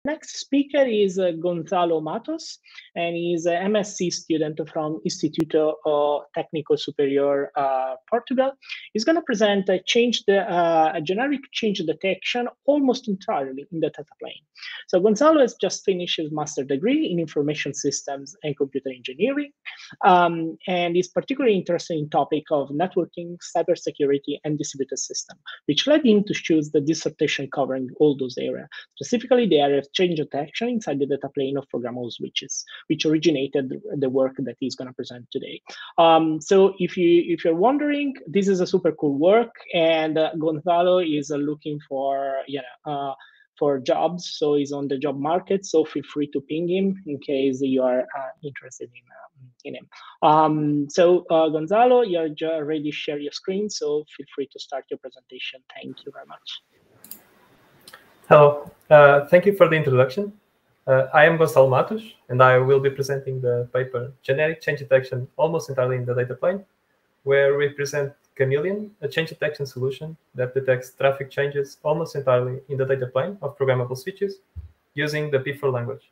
Next speaker is Goncalo Matos, and he's an MSc student from Instituto Técnico Superior, Portugal. He's going to present a generic change detection almost entirely in the data plane. So Gonzalo has just finished his master's degree in information systems and computer engineering, and is particularly interested in topic of networking, cybersecurity, and distributed system, which led him to choose the dissertation covering all those areas, specifically the area of change detection inside the data plane of programmable switches, which originated the work that he's going to present today. So if you're wondering, this is a super cool work, and Gonzalo is looking for jobs, so he's on the job market. So feel free to ping him in case you are interested in him. So Gonzalo, you're already share your screen, so feel free to start your presentation. Thank you very much. Hello, thank you for the introduction. I am Goncalo Matos, and I will be presenting the paper Generic Change Detection Almost Entirely in the Data Plane, where we present K-meleon, a change detection solution that detects traffic changes almost entirely in the data plane of programmable switches using the P4 language.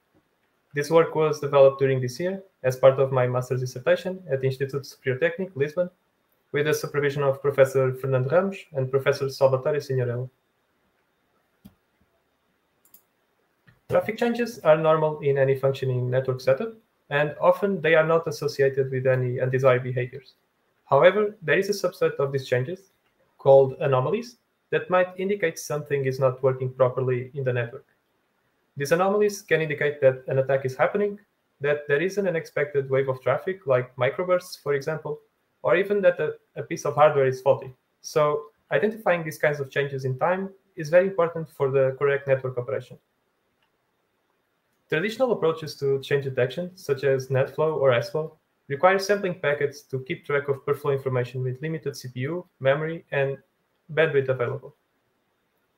This work was developed during this year as part of my master's dissertation at the Instituto Superior Técnico, Lisbon, with the supervision of Professor Fernando Ramos and Professor Salvatore Signorello. Traffic changes are normal in any functioning network setup, and often they are not associated with any undesired behaviors. However, there is a subset of these changes, called anomalies, that might indicate something is not working properly in the network. These anomalies can indicate that an attack is happening, that there is an unexpected wave of traffic, like microbursts, for example, or even that a piece of hardware is faulty. So identifying these kinds of changes in time is very important for the correct network operation. Traditional approaches to change detection, such as NetFlow or SFlow, require sampling packets to keep track of per-flow information with limited CPU, memory, and bandwidth available.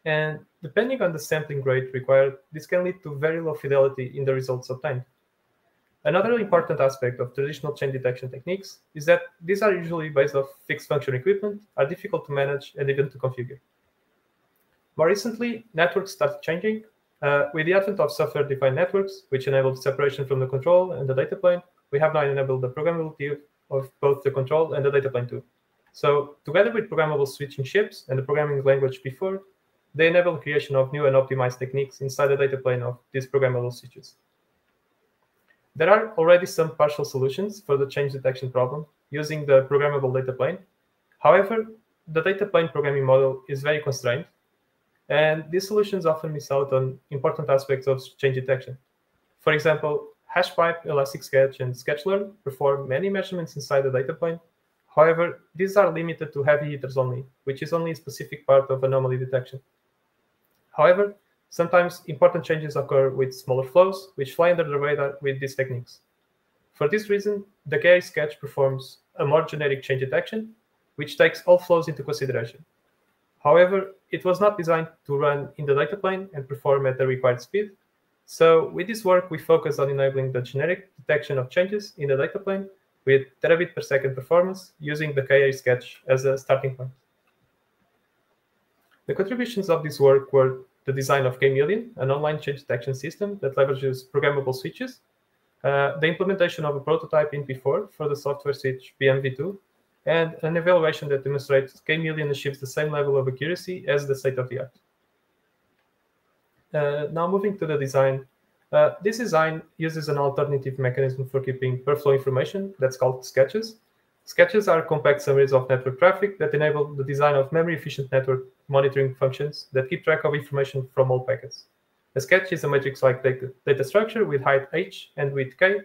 And depending on the sampling rate required, this can lead to very low fidelity in the results obtained. Another important aspect of traditional change detection techniques is that these are usually based off fixed function equipment, are difficult to manage, and even to configure. More recently, networks started changing. With the advent of software-defined networks, which enabled separation from the control and the data plane, we have now enabled the programmability of both the control and the data plane too. So together with programmable switching chips and the programming language P4, they enable the creation of new and optimized techniques inside the data plane of these programmable switches. There are already some partial solutions for the change detection problem using the programmable data plane. However, the data plane programming model is very constrained, and these solutions often miss out on important aspects of change detection. For example, HashPipe, Elasticsketch, and Sketchlearn perform many measurements inside the data plane. However, these are limited to heavy hitters only, which is only a specific part of anomaly detection. However, sometimes important changes occur with smaller flows, which fly under the radar with these techniques. For this reason, the K-ary sketch performs a more generic change detection, which takes all flows into consideration. However, it was not designed to run in the data plane and perform at the required speed. So with this work, we focus on enabling the generic detection of changes in the data plane with terabit per second performance using the K-ary sketch as a starting point. The contributions of this work were the design of K-meleon, an online change detection system that leverages programmable switches, the implementation of a prototype in P4 for the software switch BMV2, and an evaluation that demonstrates K-meleon achieves the same level of accuracy as the state-of-the-art. Now moving to the design. This design uses an alternative mechanism for keeping per-flow information that's called sketches. Sketches are compact summaries of network traffic that enable the design of memory-efficient network monitoring functions that keep track of information from all packets. A sketch is a matrix-like data structure with height h and width k,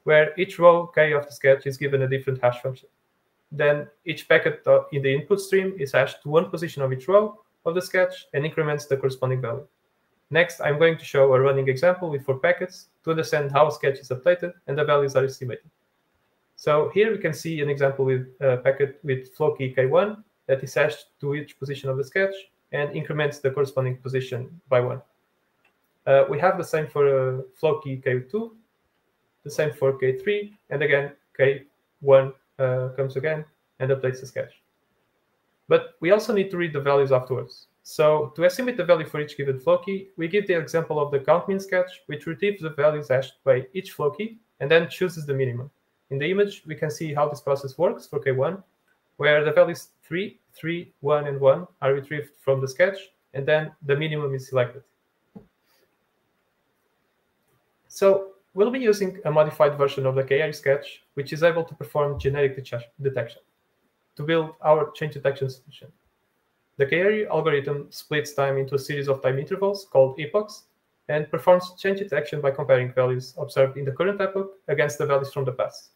where each row k of the sketch is given a different hash function. Then each packet in the input stream is hashed to one position of each row of the sketch and increments the corresponding value. Next, I'm going to show a running example with 4 packets to understand how a sketch is updated and the values are estimated. So here we can see an example with a packet with flow key K1 that is hashed to each position of the sketch and increments the corresponding position by 1. We have the same for flow key K2, the same for K3, and again, K1 comes again and updates the sketch. But we also need to read the values afterwards. So to estimate the value for each given flow key, we give the example of the count-min sketch, which retrieves the values hashed by each flow key and then chooses the minimum. In the image, we can see how this process works for K1, where the values 3, 3, 1, and 1 are retrieved from the sketch, and then the minimum is selected. So we'll be using a modified version of the K-ary sketch, which is able to perform generic detection to build our change detection solution. The K-ary algorithm splits time into a series of time intervals called epochs and performs change detection by comparing values observed in the current epoch against the values from the past.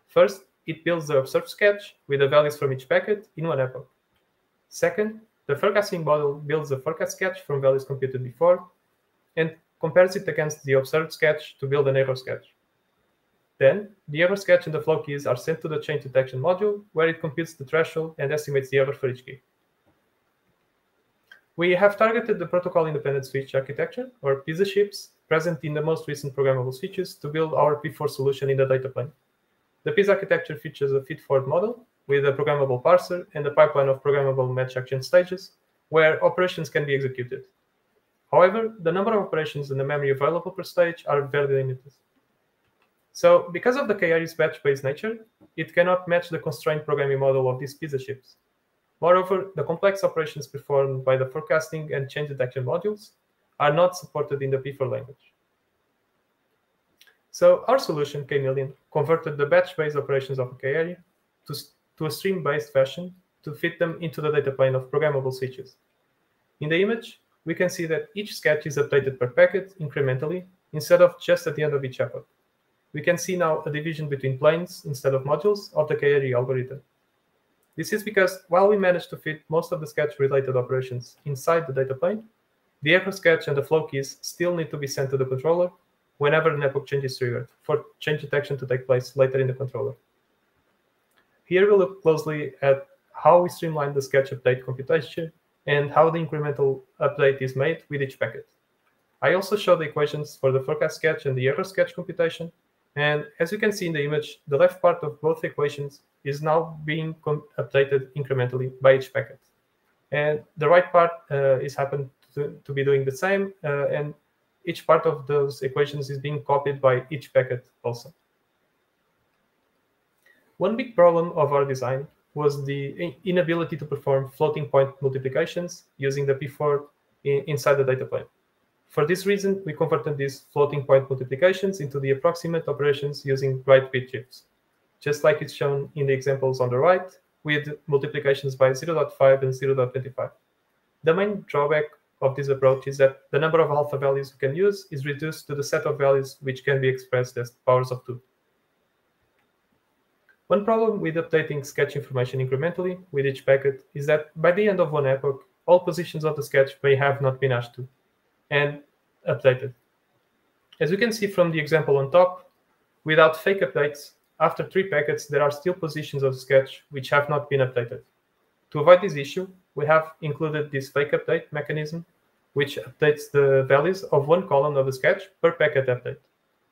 First, it builds the observed sketch with the values from each packet in one epoch. Second, the forecasting model builds a forecast sketch from values computed before and compares it against the observed sketch to build an error sketch. Then, the error sketch and the flow keys are sent to the change detection module, where it computes the threshold and estimates the error for each key. We have targeted the protocol-independent switch architecture, or PISA chips, present in the most recent programmable switches to build our P4 solution in the data plane. The PISA architecture features a feed-forward model with a programmable parser and a pipeline of programmable match action stages, where operations can be executed. However, the number of operations and the memory available per stage are very limited. So, because of the K-ary's batch-based nature, it cannot match the constrained programming model of these PISA chips. Moreover, the complex operations performed by the forecasting and change detection modules are not supported in the P4 language. So our solution, K-meleon, converted the batch-based operations of a K-ary to a stream-based fashion to fit them into the data plane of programmable switches. In the image, we can see that each sketch is updated per packet incrementally instead of just at the end of each epoch. We can see now a division between planes instead of modules of the K-ary algorithm. This is because while we managed to fit most of the sketch-related operations inside the data plane, the error sketch and the flow keys still need to be sent to the controller whenever an epoch change is triggered for change detection to take place later in the controller. Here we look closely at how we streamline the sketch update computation and how the incremental update is made with each packet. I also show the equations for the forecast sketch and the error sketch computation, and as you can see in the image, the left part of both equations is now being updated incrementally by each packet. And the right part is happened to be doing the same, and each part of those equations is being copied by each packet also. One big problem of our design was the inability to perform floating point multiplications using the P4 inside the data plane. For this reason, we converted these floating point multiplications into the approximate operations using write bit chips, just like it's shown in the examples on the right, with multiplications by 0.5 and 0.25. The main drawback of this approach is that the number of alpha values we can use is reduced to the set of values which can be expressed as powers of 2. One problem with updating sketch information incrementally with each packet is that by the end of one epoch, all positions of the sketch may have not been hashed to and updated. As you can see from the example on top, without fake updates, after 3 packets, there are still positions of the sketch which have not been updated. To avoid this issue, we have included this fake update mechanism, which updates the values of one column of the sketch per packet update,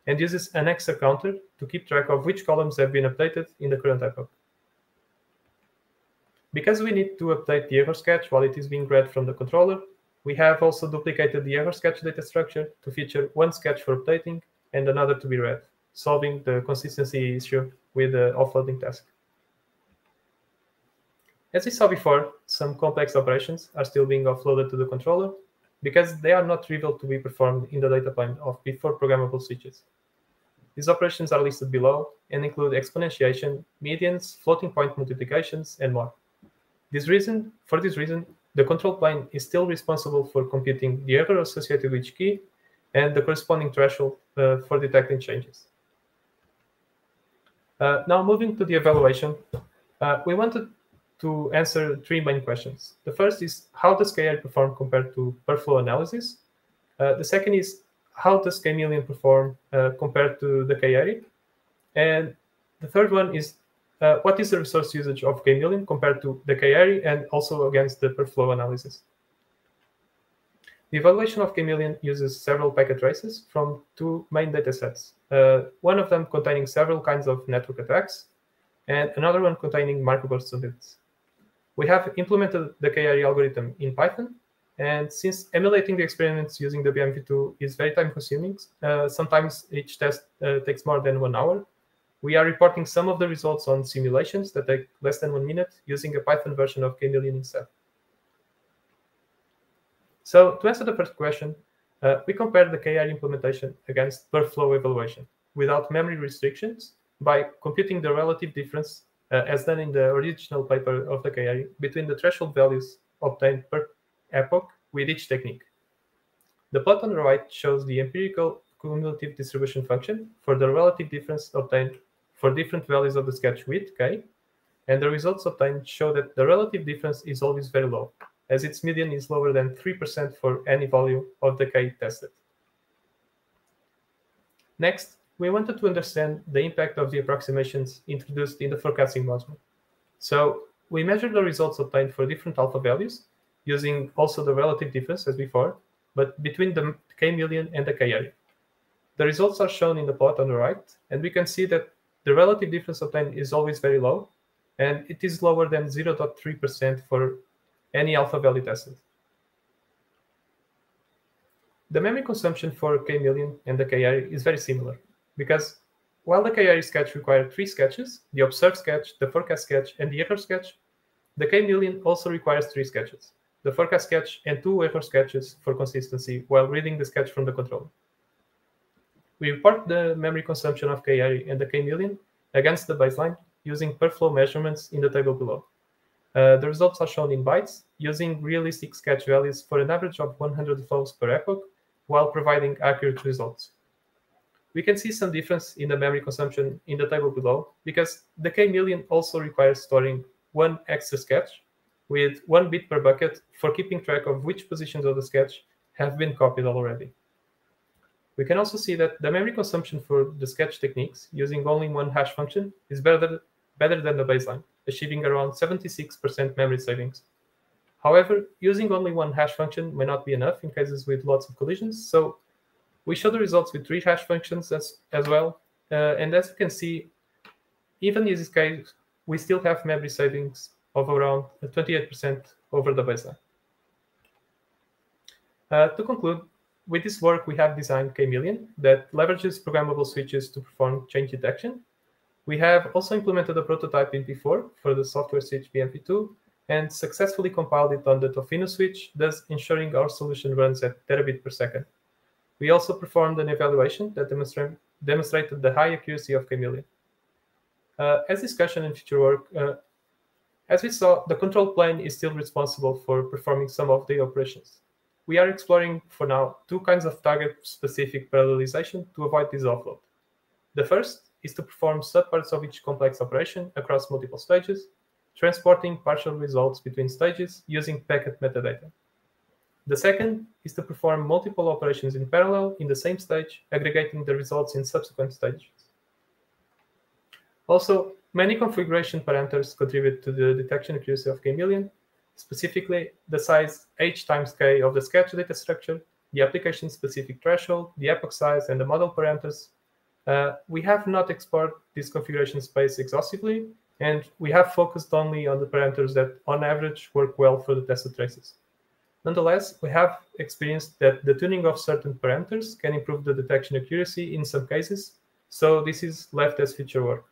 and uses an extra counter to keep track of which columns have been updated in the current epoch. Because we need to update the error sketch while it is being read from the controller, we have also duplicated the error sketch data structure to feature one sketch for updating and another to be read, solving the consistency issue with the offloading task. As we saw before, some complex operations are still being offloaded to the controller because they are not trivial to be performed in the data plane of P4 programmable switches. These operations are listed below and include exponentiation, medians, floating point multiplications, and more. For this reason, the control plane is still responsible for computing the error associated with each key and the corresponding threshold for detecting changes. Now, moving to the evaluation, we wanted to answer 3 main questions. The first is, how does K-ary perform compared to per-flow analysis? The second is, how does K-meleon perform compared to the K-ary? And the third one is, what is the resource usage of K-meleon compared to the K-ary and also against the per-flow analysis? The evaluation of K-meleon uses several packet traces from 2 main datasets, one of them containing several kinds of network attacks, and another one containing microburst events. We have implemented the K-ary algorithm in Python, and since emulating the experiments using the BMV2 is very time-consuming, sometimes each test takes more than 1 hour, we are reporting some of the results on simulations that take less than 1 minute using a Python version of K-meleon instead. So to answer the first question, we compared the K-ary implementation against per flow evaluation without memory restrictions by computing the relative difference, as done in the original paper of the K-ary, between the threshold values obtained per epoch with each technique. The plot on the right shows the empirical cumulative distribution function for the relative difference obtained for different values of the sketch width, K, and the results obtained show that the relative difference is always very low, as its median is lower than 3% for any value of the K tested. Next, we wanted to understand the impact of the approximations introduced in the forecasting module. So we measured the results obtained for different alpha values, using also the relative difference as before, but between the K-meleon and the K-ary. The results are shown in the plot on the right, and we can see that the relative difference obtained is always very low, and it is lower than 0.3% for any alpha value tested. The memory consumption for K-meleon and the K-ary is very similar, because while the K-ary sketch required 3 sketches, the observed sketch, the forecast sketch, and the error sketch, the K-meleon also requires 3 sketches, the forecast sketch and 2 error sketches for consistency while reading the sketch from the controller. We report the memory consumption of K-ary and the K-meleon against the baseline using per flow measurements in the table below. The results are shown in bytes, using realistic sketch values for an average of 100 flows per epoch, while providing accurate results. We can see some difference in the memory consumption in the table below, because the K-meleon also requires storing 1 extra sketch with 1 bit per bucket for keeping track of which positions of the sketch have been copied already. We can also see that the memory consumption for the sketch techniques using only 1 hash function is better than the baseline, achieving around 76% memory savings. However, using only 1 hash function may not be enough in cases with lots of collisions, so we show the results with 3 hash functions as well, and as you can see, even in this case, we still have memory savings of around 28% over the baseline. To conclude, with this work, we have designed K-meleon that leverages programmable switches to perform change detection. We have also implemented a prototype in P4 for the software switch BMP2 and successfully compiled it on the Tofino switch, thus ensuring our solution runs at terabit per second. We also performed an evaluation that demonstrated the high accuracy of K-meleon. As discussion in future work, as we saw, the control plane is still responsible for performing some of the operations. We are exploring, for now, 2 kinds of target-specific parallelization to avoid this offload. The first is to perform subparts of each complex operation across multiple stages, transporting partial results between stages using packet metadata. The second is to perform multiple operations in parallel in the same stage, aggregating the results in subsequent stages. Also, many configuration parameters contribute to the detection accuracy of K-meleon, specifically the size h times k of the sketch data structure, the application-specific threshold, the epoch size, and the model parameters. We have not explored this configuration space exhaustively, and we have focused only on the parameters that, on average, work well for the tested traces. Nonetheless, we have experienced that the tuning of certain parameters can improve the detection accuracy in some cases, so this is left as future work.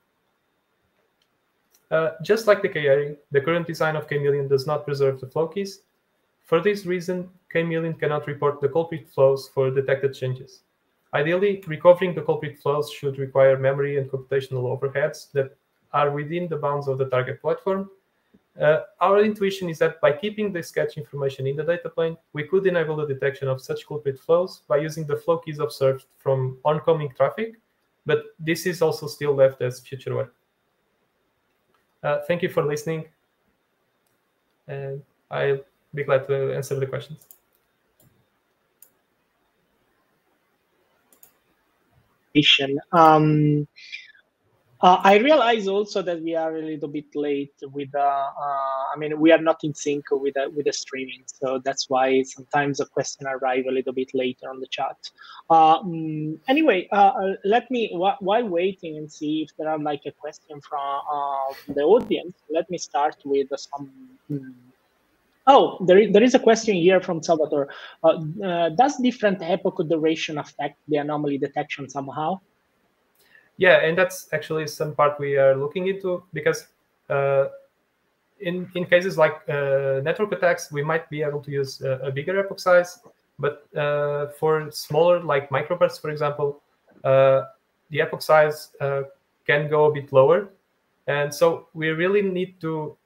Just like the K-ary, the current design of K-meleon does not preserve the flow keys. For this reason, K-meleon cannot report the culprit flows for detected changes. Ideally, recovering the culprit flows should require memory and computational overheads that are within the bounds of the target platform. Our intuition is that by keeping the sketch information in the data plane, we could enable the detection of such culprit flows by using the flow keys observed from oncoming traffic, but this is also still left as future work. Thank you for listening, and I'll be glad to answer the questions. I realize also that we are a little bit late with. I mean, we are not in sync with the streaming, so that's why sometimes the question arrive a little bit later on the chat. Anyway, let me while waiting and see if there are like a question from the audience. Let me start with some. Oh, there is a question here from Salvatore. Does different epoch duration affect the anomaly detection somehow? Yeah, and that's actually some part we are looking into, because in cases like network attacks, we might be able to use a bigger epoch size, but for smaller, like microbursts, for example, the epoch size can go a bit lower, and so we really need to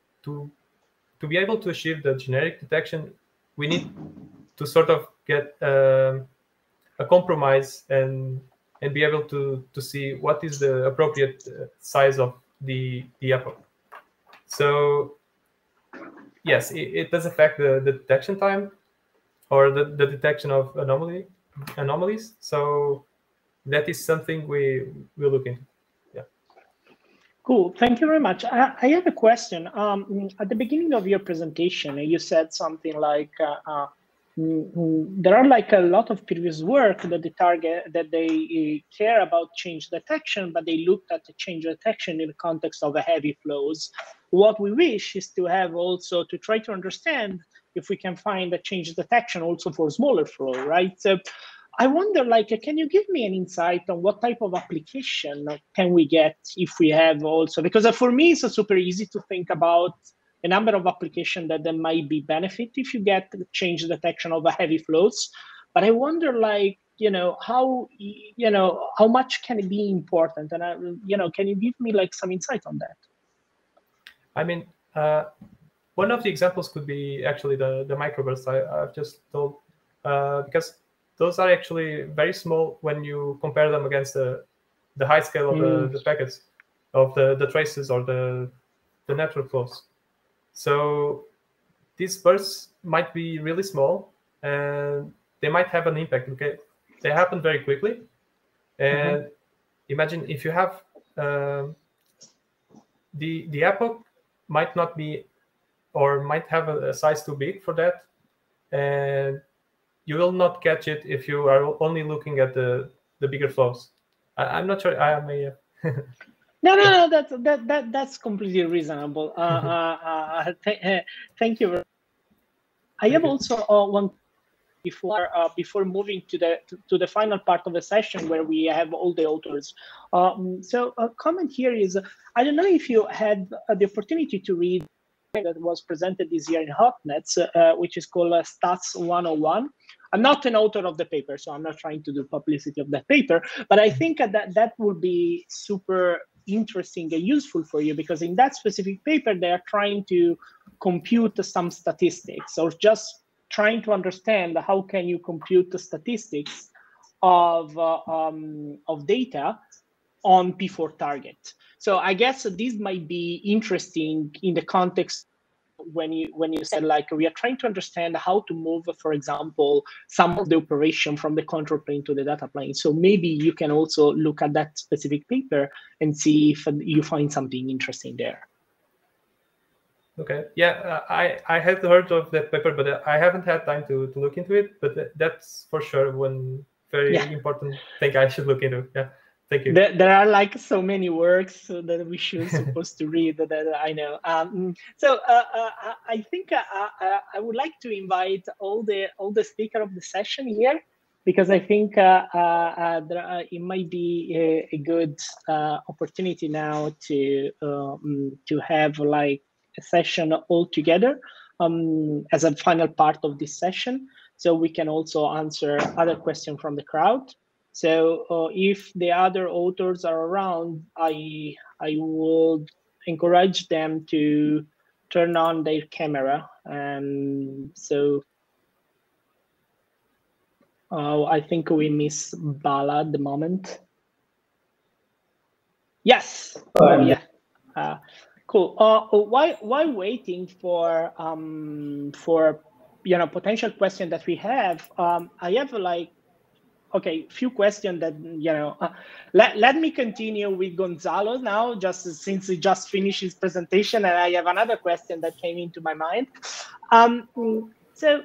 be able to achieve the generic detection. We need to sort of get a compromise and be able to see what is the appropriate size of the epoch. So yes, it does affect the detection time, or the detection of anomalies. So that is something we will look into. Yeah. Cool. Thank you very much. I have a question. At the beginning of your presentation, you said something like there are like a lot of previous work that they care about change detection, but they looked at the change detection in the context of a heavy flows. What we wish is to have also to try to understand if we can find a change detection also for smaller flow, right? So I wonder, like, can you give me an insight on what type of application can we get if we have also, because for me, it's super easy to think about a number of applications that there might be benefit if you get change detection of a heavy flows. But I wonder, like, how much can it be important? And, can you give me like some insight on that? I mean, one of the examples could be actually the microbursts I've just told, because those are actually very small when you compare them against the high scale of the packets, of the traces or the network flows. So these bursts might be really small, and they might have an impact. Okay, they happen very quickly, and imagine if you have the epoch might not be, or might have a size too big for that, and you will not catch it if you are only looking at the bigger flows. I'm not sure. I may. No, that's completely reasonable. Thank you. I have also one before moving to the final part of the session where we have all the authors. So a comment here is, I don't know if you had the opportunity to read that was presented this year in Hotnets, which is called Stats 101. I'm not an author of the paper, so I'm not trying to do publicity of that paper, but I think that will be super interesting and useful for you, because in that specific paper, they are trying to compute some statistics, or just trying to understand how can you compute the statistics of data on P4 target. So I guess this might be interesting in the context when you said, like, we are trying to understand how to move, for example, some of the operation from the control plane to the data plane. So maybe you can also look at that specific paper and see if you find something interesting there. Okay. Yeah, I had heard of that paper, but I haven't had time to look into it. But that's for sure one very important thing I should look into. Yeah. Thank you. There are like so many works that we should supposed to read that I know. So I think I would like to invite all the speakers of the session here, because I think it might be a good opportunity now to have like a session all together as a final part of this session, so we can also answer other questions from the crowd. So if the other authors are around, I would encourage them to turn on their camera. And so I think we miss Bala at the moment. Yes. Oh yeah. Cool. While waiting for potential question that we have, I have like okay, few questions that, let me continue with Goncalo now, just since he just finished his presentation, and I have another question that came into my mind. So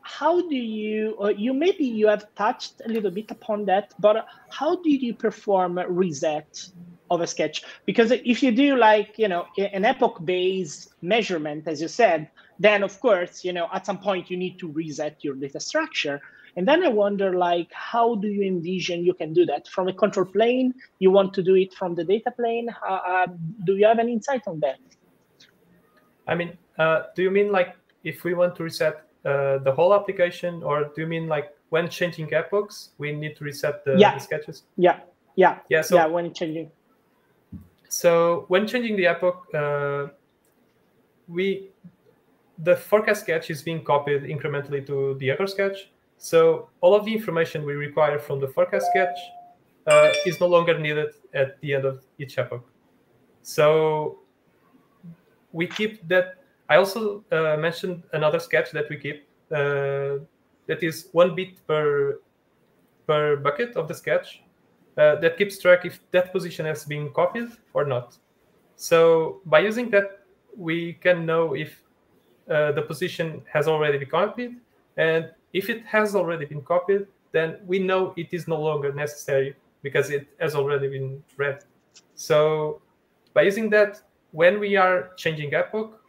how do you, maybe you have touched a little bit upon that, but how did you perform a reset of a sketch? Because if you do like, an epoch-based measurement, as you said, then of course, at some point you need to reset your data structure. And then I wonder, like, how do you envision you can do that? From a control plane, you want to do it from the data plane? Do you have an insight on that? I mean, do you mean like if we want to reset the whole application, or do you mean like when changing epochs, we need to reset the sketches? Yeah. So, when changing. So when changing the epoch, the forecast sketch is being copied incrementally to the echo sketch. So all of the information we require from the forecast sketch is no longer needed at the end of each epoch. So we keep that. I also mentioned another sketch that we keep that is 1 bit per bucket of the sketch that keeps track if that position has been copied or not. So by using that, we can know if the position has already been copied, and if it has already been copied, then we know it is no longer necessary because it has already been read. So by using that, when we are changing epoch,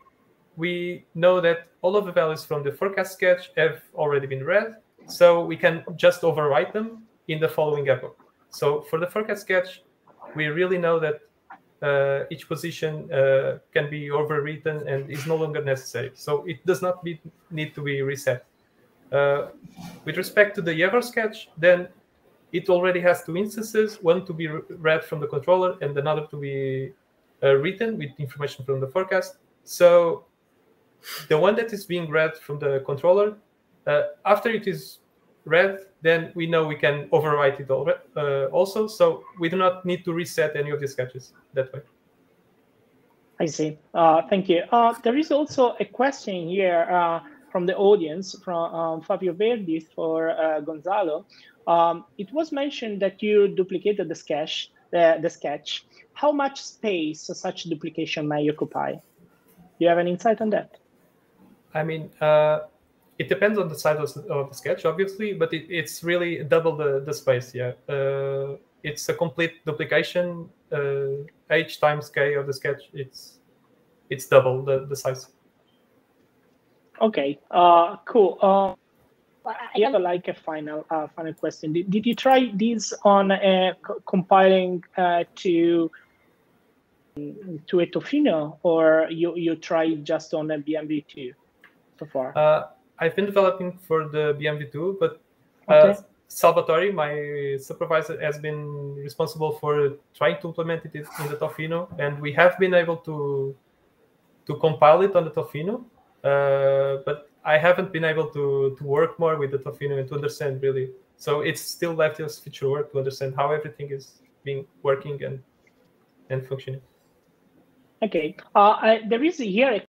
we know that all of the values from the forecast sketch have already been read, so we can just overwrite them in the following epoch. So for the forecast sketch, we really know that each position can be overwritten and is no longer necessary. So it does not need to be reset. With respect to the Yegor sketch, then it already has 2 instances, one to be read from the controller and another to be written with information from the forecast. So the one that is being read from the controller, after it is read, then we know we can overwrite it also. So we do not need to reset any of the sketches that way. I see. Thank you. There is also a question here from the audience, from Fabio Verdi for Goncalo. It was mentioned that you duplicated the sketch. How much space such duplication may occupy? Do you have an insight on that? I mean, it depends on the size of the sketch, obviously, but it's really double the space. Yeah, it's a complete duplication. H times K of the sketch. It's double the size. Okay. Cool. I have like a final question. Did you try this on compiling to a Tofino, or you tried just on a BMV2 so far? I've been developing for the BMV2, but Salvatore, my supervisor, has been responsible for trying to implement it in the Tofino, and we have been able to compile it on the Tofino, but I haven't been able to work more with the Tofino and to understand really. So it's still left as future work to understand how everything is working and functioning. Okay. There is here a